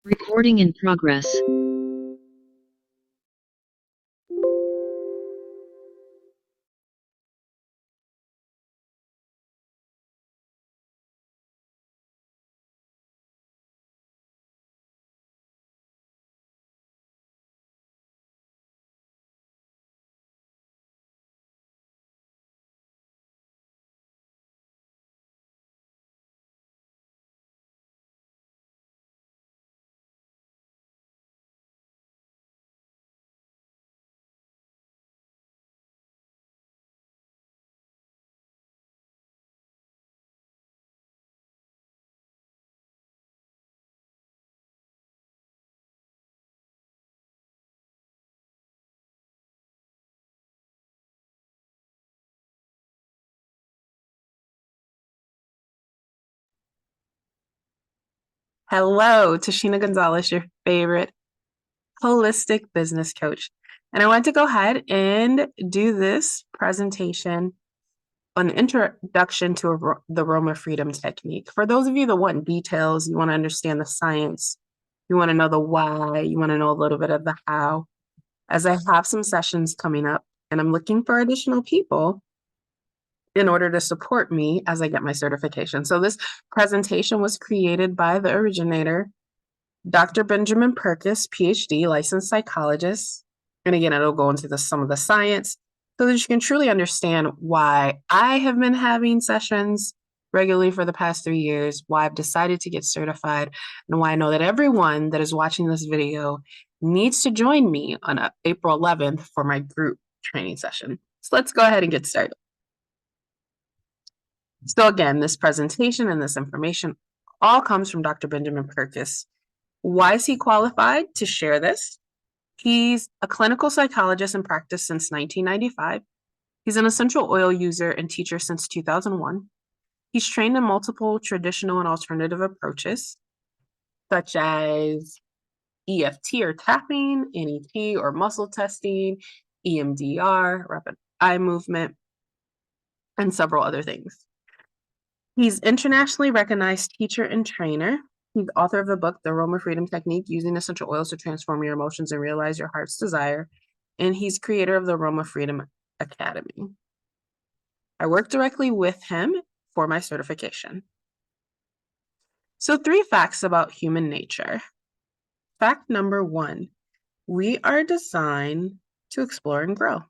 Recording in progress. Hello, Tashina Gonzalez, your favorite holistic business coach. And I want to go ahead and do this presentation on introduction to the AROMA freedom technique. For those of you that want details, you want to understand the science, you want to know the why, you want to know a little bit of the how, as I have some sessions coming up and I'm looking for additional people in order to support me as I get my certification. So this presentation was created by the originator, Dr. Benjamin Perkus, PhD, licensed psychologist. And again, it'll go into some of the science so that you can truly understand why I have been having sessions regularly for the past 3 years, why I've decided to get certified, and why I know that everyone that is watching this video needs to join me on April 11th for my group training session. So let's go ahead and get started. So again, this presentation and this information all comes from Dr. Benjamin Perkus. Why is he qualified to share this? He's a clinical psychologist in practice since 1995. He's an essential oil user and teacher since 2001. He's trained in multiple traditional and alternative approaches, such as EFT or tapping, NET or muscle testing, EMDR, rapid eye movement, and several other things. He's internationally recognized teacher and trainer. He's author of the book, The AROMA Freedom Technique, Using Essential Oils to Transform Your Emotions and Realize Your Heart's Desire. And he's creator of the AROMA Freedom Academy. I work directly with him for my certification. So 3 facts about human nature. Fact number 1, we are designed to explore and grow.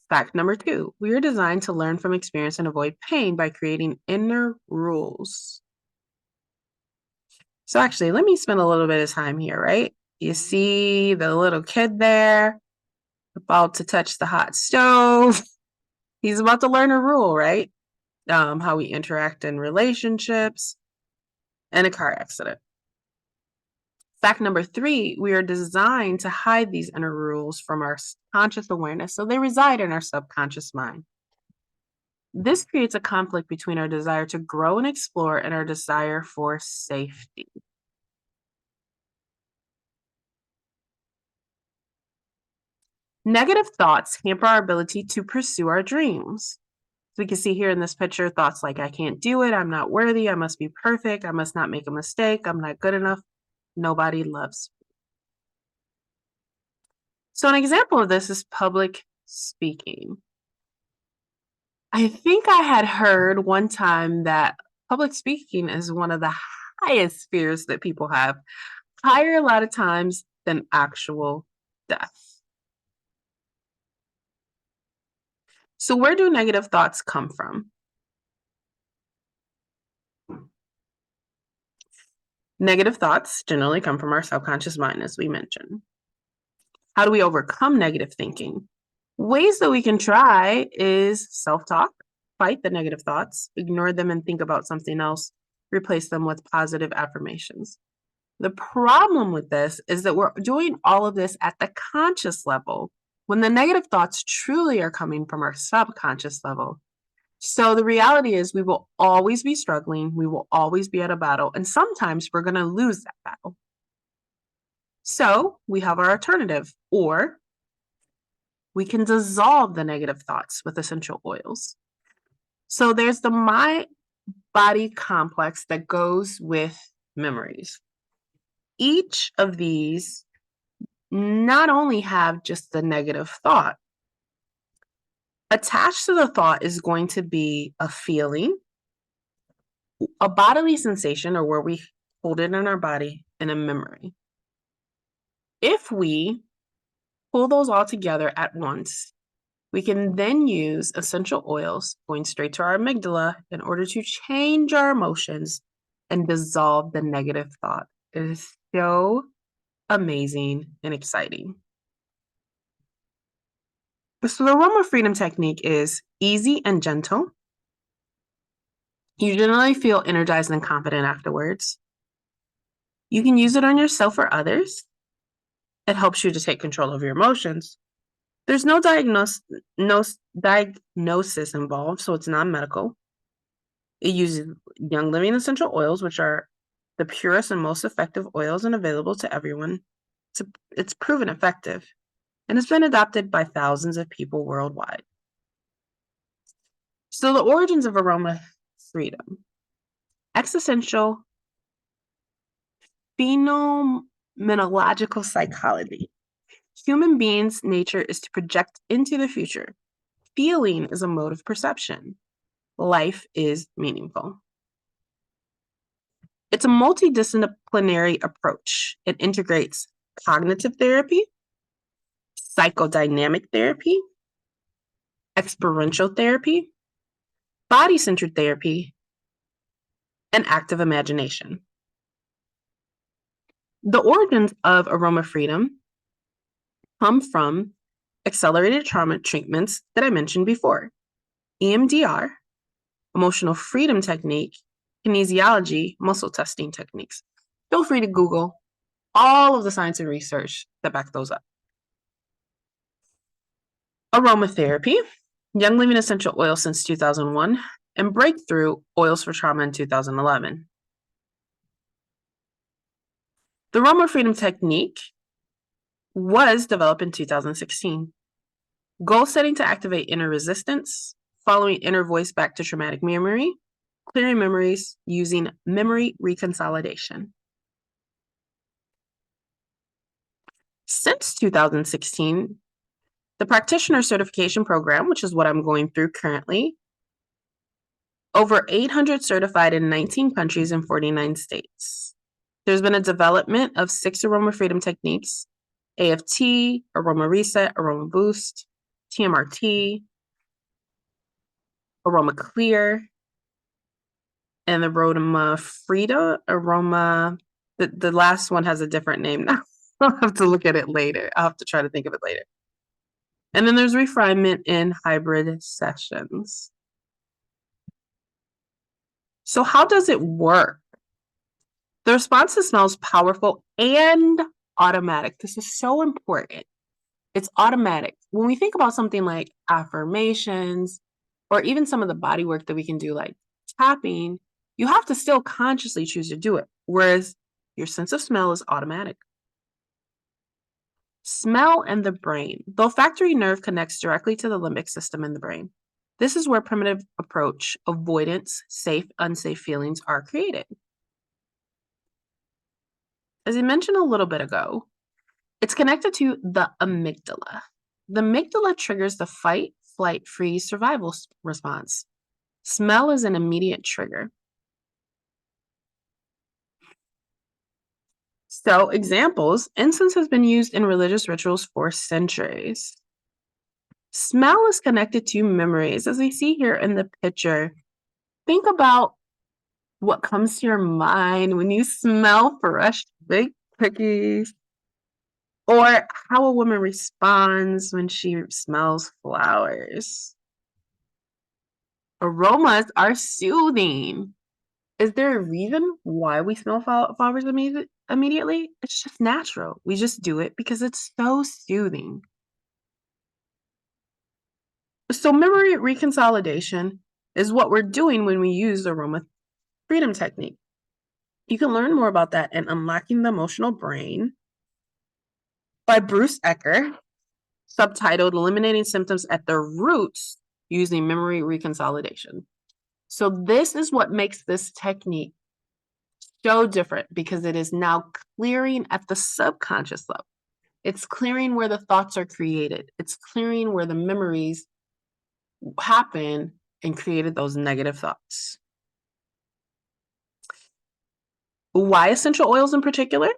Fact number 2, we are designed to learn from experience and avoid pain by creating inner rules. So actually, let me spend a little bit of time here, right? You see the little kid there about to touch the hot stove. He's about to learn a rule, right? How we interact in relationships and a car accident. Fact number 3, we are designed to hide these inner rules from our conscious awareness, so they reside in our subconscious mind. This creates a conflict between our desire to grow and explore and our desire for safety. Negative thoughts hamper our ability to pursue our dreams. So we can see here in this picture, thoughts like, I can't do it, I'm not worthy, I must be perfect, I must not make a mistake, I'm not good enough, nobody loves me. So an example of this is public speaking. I think I had heard one time that public speaking is one of the highest fears that people have, higher a lot of times than actual death. So where do negative thoughts come from? Negative thoughts generally come from our subconscious mind, as we mentioned. How do we overcome negative thinking? Ways that we can try is self-talk, fight the negative thoughts, ignore them and think about something else, replace them with positive affirmations. The problem with this is that we're doing all of this at the conscious level when the negative thoughts truly are coming from our subconscious level. So the reality is we will always be struggling, we will always be at a battle, and sometimes we're going to lose that battle. So we have our alternative, or we can dissolve the negative thoughts with essential oils. So there's the mind-body complex that goes with memories. Each of these not only have just the negative thought, attached to the thought is going to be a feeling, a bodily sensation, or where we hold it in our body, and a memory. If we pull those all together at once, we can then use essential oils going straight to our amygdala in order to change our emotions and dissolve the negative thought. It is so amazing and exciting. So the aroma freedom technique is easy and gentle. You generally feel energized and confident afterwards. You can use it on yourself or others. It helps you to take control of your emotions. There's no diagnosis involved, so it's non-medical. It uses Young Living essential oils, which are the purest and most effective oils and available to everyone. It's proven effective, and it's been adopted by thousands of people worldwide. So the origins of aroma freedom. Existential phenomenological psychology. Human beings' nature is to project into the future. Feeling is a mode of perception. Life is meaningful. It's a multidisciplinary approach. It integrates cognitive therapy, psychodynamic therapy, experiential therapy, body-centered therapy, and active imagination. The origins of aroma freedom come from accelerated trauma treatments that I mentioned before, EMDR, emotional freedom technique, kinesiology, muscle testing techniques. Feel free to Google all of the science and research that back those up. Aromatherapy, Young Living essential oil since 2001, and breakthrough oils for trauma in 2011. The aroma freedom technique was developed in 2016. Goal setting to activate inner resistance, following inner voice back to traumatic memory, clearing memories using memory reconsolidation. Since 2016, the practitioner certification program, which is what I'm going through currently, over 800 certified in 19 countries and 49 states. There's been a development of 6 aroma freedom techniques: AFT, aroma reset, aroma boost, TMRT, aroma clear, and the aroma frida, aroma, the last one has a different name now. I'll have to look at it later. I'll have to try to think of it later. And then there's refinement in hybrid sessions. So how does it work? The response to smell is powerful and automatic. This is so important. It's automatic. When we think about something like affirmations or even some of the body work that we can do, like tapping, you have to still consciously choose to do it, whereas your sense of smell is automatic. Smell and the brain. The olfactory nerve connects directly to the limbic system in the brain. This is where primitive approach, avoidance, safe, unsafe feelings are created. As I mentioned a little bit ago, it's connected to the amygdala. The amygdala triggers the fight, flight, freeze, survival response. Smell is an immediate trigger. So, examples: incense has been used in religious rituals for centuries. Smell is connected to memories. As we see here in the picture, think about what comes to your mind when you smell fresh baked cookies, or how a woman responds when she smells flowers. Aromas are soothing. Is there a reason why we smell flowers immediately? It's just natural. We just do it because it's so soothing. So memory reconsolidation is what we're doing when we use the aroma freedom technique. You can learn more about that in Unlocking the Emotional Brain by Bruce Ecker, subtitled Eliminating Symptoms at Their Roots Using Memory Reconsolidation. So this is what makes this technique So different because it is now clearing at the subconscious level. It's clearing where the thoughts are created. It's clearing where the memories happen and created those negative thoughts. Why essential oils in particular?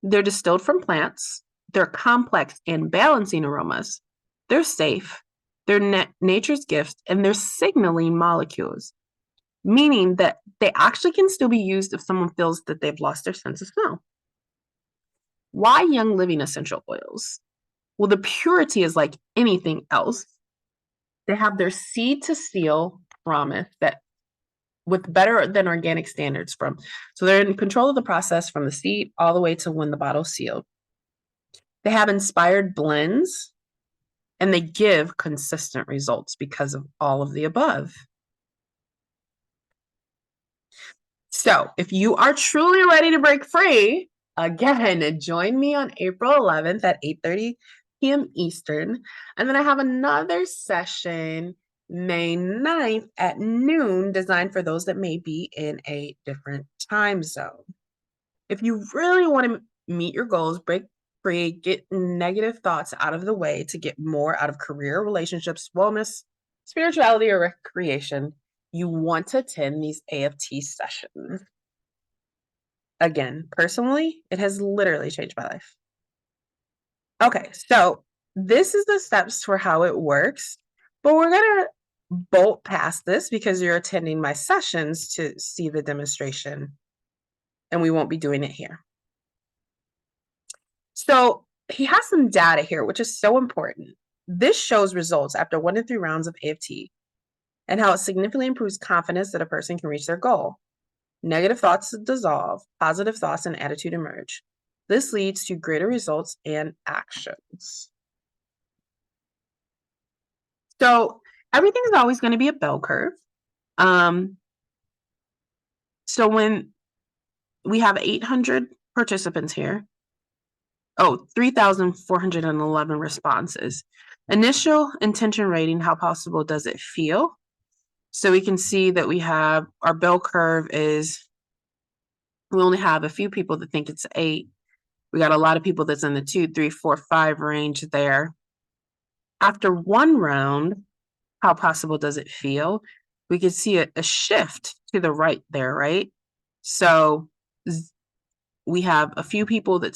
They're distilled from plants. They're complex and balancing aromas. They're safe. They're nature's gifts, and they're signaling molecules, meaning that they actually can still be used if someone feels that they've lost their sense of smell. Why Young Living essential oils? Well, the purity is like anything else. They have their seed to seal promise that with better than organic standards from. So they're in control of the process from the seed all the way to when the bottle's sealed. They have inspired blends and they give consistent results because of all of the above. So if you are truly ready to break free, again, join me on April 11th at 8:30 p.m. Eastern. And then I have another session May 9th at noon designed for those that may be in a different time zone. If you really want to meet your goals, break free, get negative thoughts out of the way to get more out of career, relationships, wellness, spirituality, or recreation, you want to attend these AFT sessions. Again, personally, it has literally changed my life. Okay, so this is the steps for how it works, but we're going to bolt past this because you're attending my sessions to see the demonstration, and we won't be doing it here. So he has some data here, which is so important. This shows results after 1 to 3 rounds of AFT and how it significantly improves confidence that a person can reach their goal. Negative thoughts dissolve, positive thoughts and attitude emerge. This leads to greater results and actions. So everything is always going to be a bell curve. So when we have 800 participants here, 3,411 responses. Initial intention rating, how possible does it feel? So we can see that we have our bell curve is, we only have a few people that think it's 8. We got a lot of people that's in the 2, 3, 4, 5 range there. After 1 round, how possible does it feel? We can see a shift to the right there, right? So we have a few people that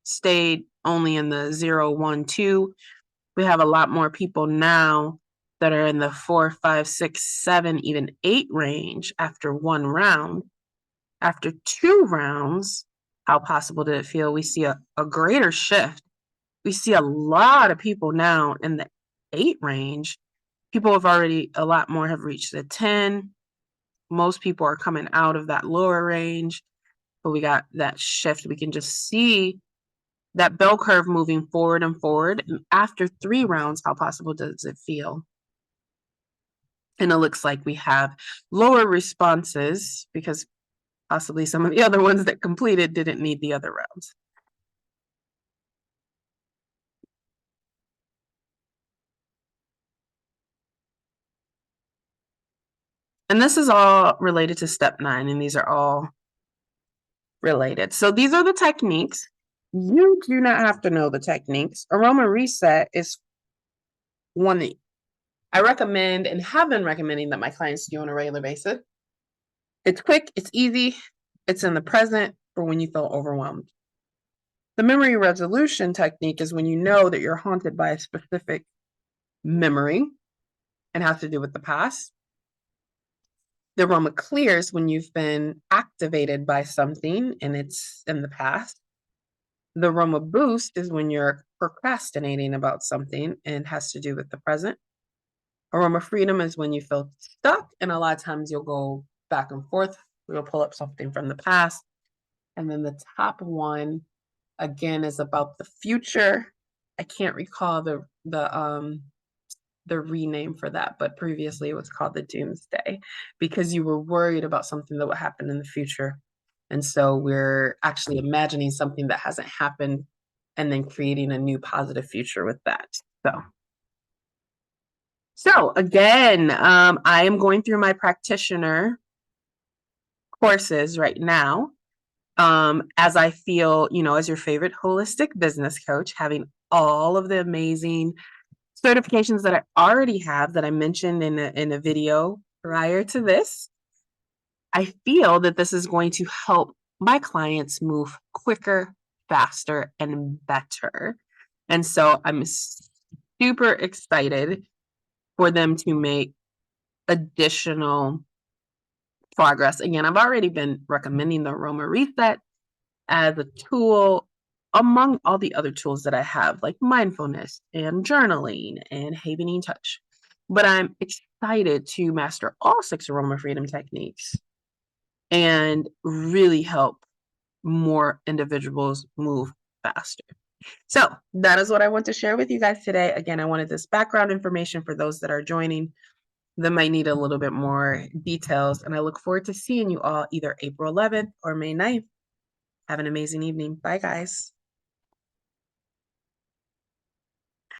stayed only in the 0, 1, 2. We have a lot more people now that are in the 4, 5, 6, 7, even 8 range after 1 round. After 2 rounds, how possible did it feel? We see a greater shift. We see a lot of people now in the 8 range. People have already, a lot more have reached the 10. Most people are coming out of that lower range, but we got that shift. We can just see that bell curve moving forward and forward. And after 3 rounds, how possible does it feel? And it looks like we have lower responses because possibly some of the other ones that completed didn't need the other rounds. And this is all related to step 9, and these are all related. So these are the techniques. You do not have to know the techniques. Aroma Reset is one that I recommend and have been recommending that my clients do on a regular basis. It's quick, it's easy, it's in the present for when you feel overwhelmed. The memory resolution technique is when you know that you're haunted by a specific memory and has to do with the past. The aroma clears when you've been activated by something and it's in the past. The aroma boost is when you're procrastinating about something and has to do with the present. Aroma freedom is when you feel stuck, and a lot of times you'll go back and forth. We'll pull up something from the past. And then the top one, again, is about the future. I can't recall the rename for that, but previously it was called the doomsday because you were worried about something that would happen in the future. And so we're actually imagining something that hasn't happened and then creating a new positive future with that. So again, I am going through my practitioner courses right now. As I feel, as your favorite holistic business coach, having all of the amazing certifications that I already have that I mentioned in a video prior to this, I feel that this is going to help my clients move quicker, faster, and better. And so I'm super excited for them to make additional progress. Again, I've already been recommending the AROMA Reset as a tool among all the other tools that I have, like mindfulness and journaling and havening touch. But I'm excited to master all 6 aroma freedom techniques and really help more individuals move faster. So that is what I want to share with you guys today. Again, I wanted this background information for those that are joining that might need a little bit more details. And I look forward to seeing you all either April 11th or May 9th. Have an amazing evening. Bye, guys.